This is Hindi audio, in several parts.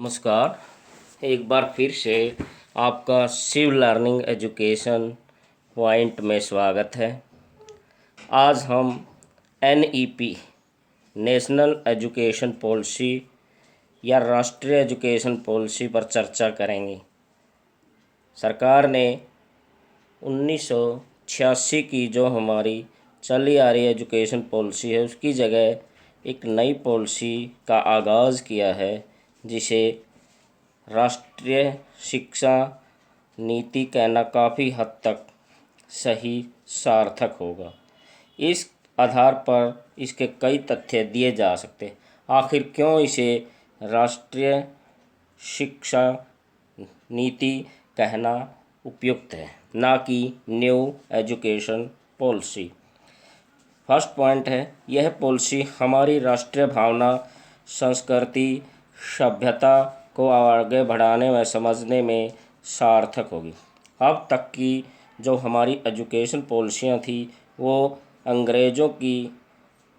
नमस्कार। एक बार फिर से आपका शिव लर्निंग एजुकेशन पॉइंट में स्वागत है। आज हम NEP नेशनल एजुकेशन पॉलिसी या राष्ट्रीय एजुकेशन पॉलिसी पर चर्चा करेंगे। सरकार ने 1986 की जो हमारी चली आ रही एजुकेशन पॉलिसी है उसकी जगह एक नई पॉलिसी का आगाज़ किया है, जिसे राष्ट्रीय शिक्षा नीति कहना काफ़ी हद तक सही सार्थक होगा। इस आधार पर इसके कई तथ्य दिए जा सकते। आखिर क्यों इसे राष्ट्रीय शिक्षा नीति कहना उपयुक्त है, ना कि new education policy. First point है, यह पॉलिसी हमारी राष्ट्रीय भावना, संस्कृति, सभ्यता को आगे बढ़ाने व समझने में सार्थक होगी। अब तक की जो हमारी एजुकेशन पॉलिसियाँ थी वो अंग्रेज़ों की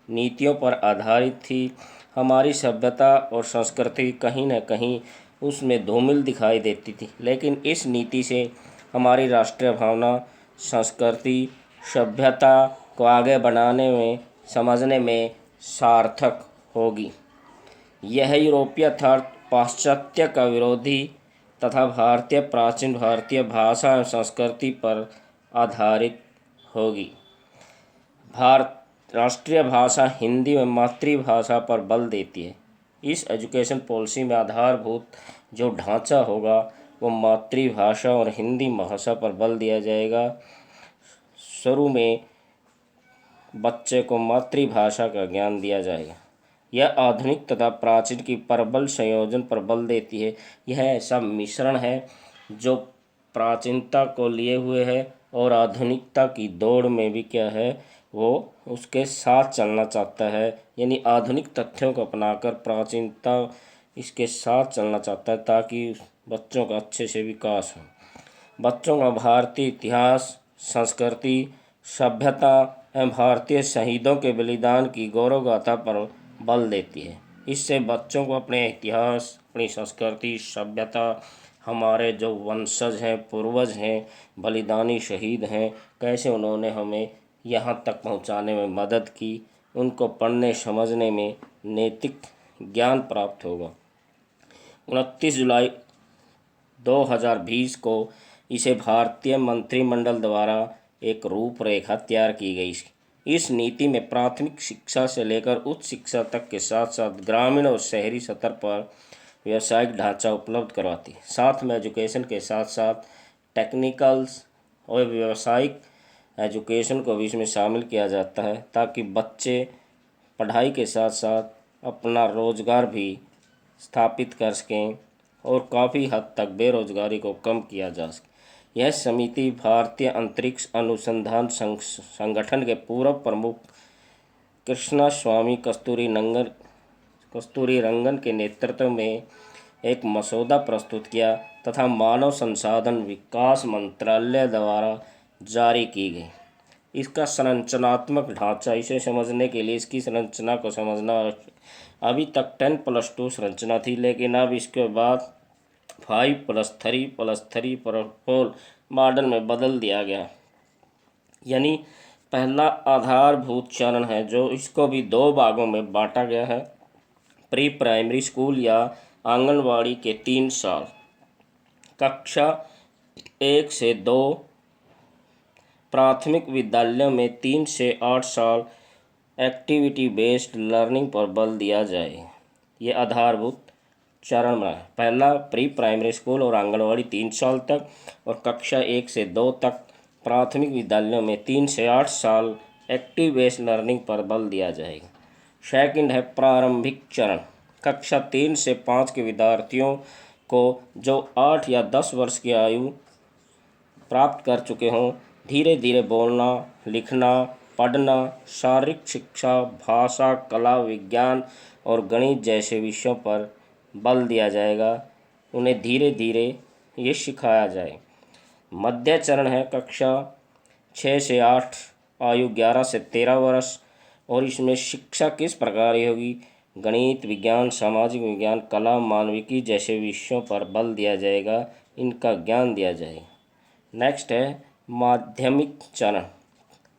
नीतियों पर आधारित थी। हमारी सभ्यता और संस्कृति कहीं न कहीं उसमें धूमिल दिखाई देती थी, लेकिन इस नीति से हमारी राष्ट्रीय भावना, संस्कृति, सभ्यता को आगे बढ़ाने में समझने में सार्थक होगी। यह यूरोपीय अर्थात पाश्चात्य का विरोधी तथा प्राचीन भारतीय भाषा एवं संस्कृति पर आधारित होगी। राष्ट्रीय भाषा हिंदी में मातृभाषा पर बल देती है। इस एजुकेशन पॉलिसी में आधारभूत जो ढांचा होगा वो मातृभाषा और हिंदी भाषा पर बल दिया जाएगा। शुरू में बच्चे को मातृभाषा का ज्ञान दिया जाएगा। यह आधुनिक तथा प्राचीन की प्रबल संयोजन पर बल देती है। यह ऐसा मिश्रण है जो प्राचीनता को लिए हुए है और आधुनिकता की दौड़ में भी क्या है वो उसके साथ चलना चाहता है, यानी आधुनिक तथ्यों को अपनाकर प्राचीनता इसके साथ चलना चाहता है ताकि बच्चों का अच्छे से विकास हो। बच्चों का भारतीय इतिहास, संस्कृति, सभ्यता एवं भारतीय शहीदों के बलिदान की गौरव गाथा पर बल देती है। इससे बच्चों को अपने इतिहास, अपनी संस्कृति, सभ्यता, हमारे जो वंशज हैं, पूर्वज हैं, बलिदानी शहीद हैं, कैसे उन्होंने हमें यहाँ तक पहुँचाने में मदद की, उनको पढ़ने समझने में नैतिक ज्ञान प्राप्त होगा। 29 जुलाई 2020 को इसे भारतीय मंत्रिमंडल द्वारा एक रूपरेखा तैयार की गई। इस नीति में प्राथमिक शिक्षा से लेकर उच्च शिक्षा तक के साथ साथ ग्रामीण और शहरी स्तर पर व्यावसायिक ढांचा उपलब्ध करवाती है। साथ में एजुकेशन के साथ साथ टेक्निकल्स और व्यावसायिक एजुकेशन को भी इसमें शामिल किया जाता है ताकि बच्चे पढ़ाई के साथ साथ अपना रोजगार भी स्थापित कर सकें और काफ़ी हद तक बेरोजगारी को कम किया जा सके। यह समिति भारतीय अंतरिक्ष अनुसंधान संगठन के पूर्व प्रमुख कृष्णा स्वामी कस्तूरी रंगन के नेतृत्व में एक मसौदा प्रस्तुत किया तथा मानव संसाधन विकास मंत्रालय द्वारा जारी की गई। इसका संरचनात्मक ढांचा, इसे समझने के लिए इसकी संरचना को समझना, अभी तक 10+2 संरचना थी, लेकिन अब इसके बाद 5+3+3+4 मॉडल में बदल दिया गया। यानी पहला आधारभूत चरण है जो इसको भी 2 भागों में बांटा गया है। प्री प्राइमरी स्कूल या आंगनवाड़ी के 3 साल, कक्षा 1 से 2, प्राथमिक विद्यालयों में 3 से 8 साल एक्टिविटी बेस्ड लर्निंग पर बल दिया जाए। ये आधारभूत चरण में है। पहला प्री प्राइमरी स्कूल और आंगनवाड़ी 3 साल तक, और कक्षा 1 से 2 तक प्राथमिक विद्यालयों में 3 से 8 साल एक्टिव बेस्ड लर्निंग पर बल दिया जाएगा। सेकंड है प्रारंभिक चरण, कक्षा 3 से 5 के विद्यार्थियों को जो 8 या 10 वर्ष की आयु प्राप्त कर चुके हों, धीरे धीरे बोलना, लिखना, पढ़ना, शारीरिक शिक्षा, भाषा, कला, विज्ञान और गणित जैसे विषयों पर बल दिया जाएगा। उन्हें धीरे धीरे ये सिखाया जाए। मध्य चरण है कक्षा 6 से 8, आयु 11 से 13 वर्ष, और इसमें शिक्षा किस प्रकार की होगी? गणित, विज्ञान, सामाजिक विज्ञान, कला, मानविकी जैसे विषयों पर बल दिया जाएगा, इनका ज्ञान दिया जाएगा। नेक्स्ट है माध्यमिक चरण।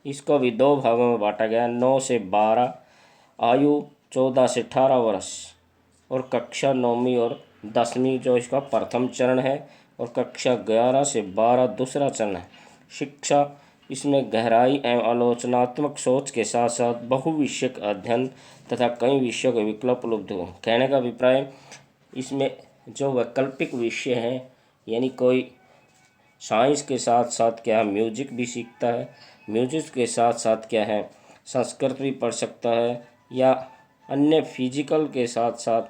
इसको भी 2 भागों में बांटा गया। 9 से 12 आयु, 14 से 18 वर्ष, और कक्षा 9वीं और 10वीं जो इसका प्रथम चरण है, और कक्षा 11 से 12 दूसरा चरण है। शिक्षा, इसमें गहराई एवं आलोचनात्मक सोच के साथ साथ बहुविषयक अध्ययन तथा कई विषयों के विकल्प उपलब्ध हो। कहने का अभिप्राय, इसमें जो वैकल्पिक विषय हैं, यानी कोई साइंस के साथ साथ क्या है म्यूजिक भी सीखता है, म्यूजिक के साथ साथ क्या है संस्कृत भी पढ़ सकता है, या अन्य फिजिकल के साथ साथ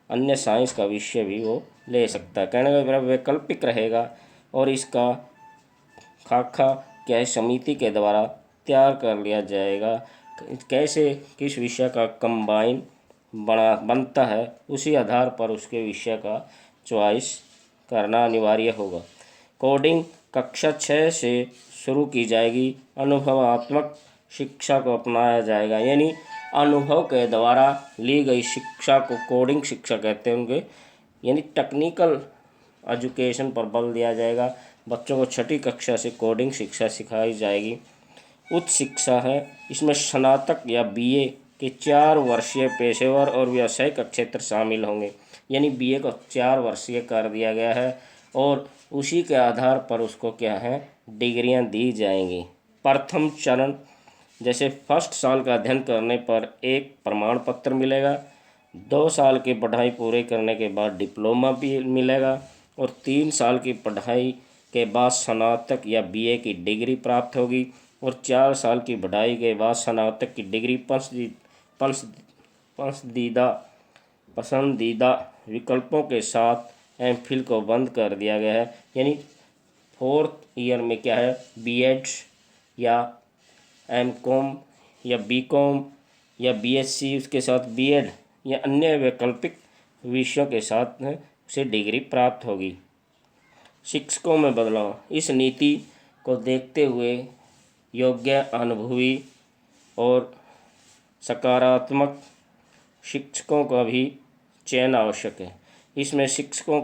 अन्य साइंस का विषय भी वो ले सकता है। कहने का अभिप्राय वैकल्पिक रहेगा, और इसका खाका क्या है समिति के द्वारा तैयार कर लिया जाएगा। कैसे किस विषय का कंबाइन बनता है, उसी आधार पर उसके विषय का चॉइस करना अनिवार्य होगा। कोडिंग कक्षा 6 से शुरू की जाएगी। अनुभवात्मक शिक्षा को अपनाया जाएगा, यानी अनुभव के द्वारा ली गई शिक्षा को कोडिंग शिक्षा कहते होंगे, यानी टेक्निकल एजुकेशन पर बल दिया जाएगा। बच्चों को 6ठी कक्षा से कोडिंग शिक्षा सिखाई जाएगी। उच्च शिक्षा है, इसमें स्नातक या बीए के 4 वर्षीय पेशेवर और व्यावसायिक क्षेत्र शामिल होंगे, यानी बीए को 4 वर्षीय कर दिया गया है, और उसी के आधार पर उसको क्या है डिग्रियां दी जाएंगी। प्रथम चरण, जैसे फर्स्ट साल का अध्ययन करने पर एक प्रमाण पत्र मिलेगा, 2 साल की पढ़ाई पूरी करने के बाद डिप्लोमा भी मिलेगा, और 3 साल की पढ़ाई के बाद स्नातक या बीए की डिग्री प्राप्त होगी, और 4 साल की पढ़ाई के बाद स्नातक की डिग्री पसंदीदा विकल्पों के साथ एमफिल को बंद कर दिया गया है। यानी 4th ईयर में क्या है बीएड या एमकॉम या बीकॉम या बीएससी, उसके साथ बीएड या अन्य वैकल्पिक विषयों के साथ उसे डिग्री प्राप्त होगी। शिक्षकों में बदलाव, इस नीति को देखते हुए योग्य, अनुभवी और सकारात्मक शिक्षकों का भी चयन आवश्यक है। इसमें शिक्षकों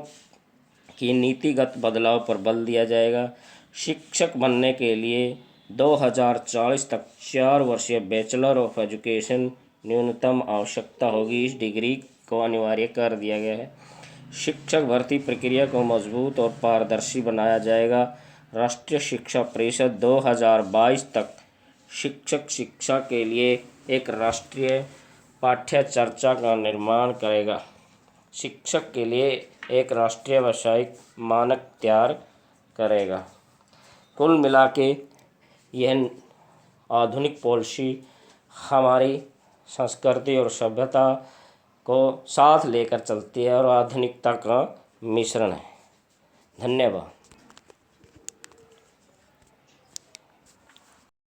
की नीतिगत बदलाव पर बल दिया जाएगा। शिक्षक बनने के लिए 2040 तक 4 वर्षीय बैचलर ऑफ एजुकेशन न्यूनतम आवश्यकता होगी। इस डिग्री को अनिवार्य कर दिया गया है। शिक्षक भर्ती प्रक्रिया को मजबूत और पारदर्शी बनाया जाएगा। राष्ट्रीय शिक्षा परिषद 2022 तक शिक्षक शिक्षा के लिए एक राष्ट्रीय पाठ्यचर्या का निर्माण करेगा। शिक्षक के लिए एक राष्ट्रीय व्यावसायिक मानक तैयार करेगा। कुल मिला के यह आधुनिक पॉलिसी हमारी संस्कृति और सभ्यता को साथ लेकर चलती है और आधुनिकता का मिश्रण है। धन्यवाद।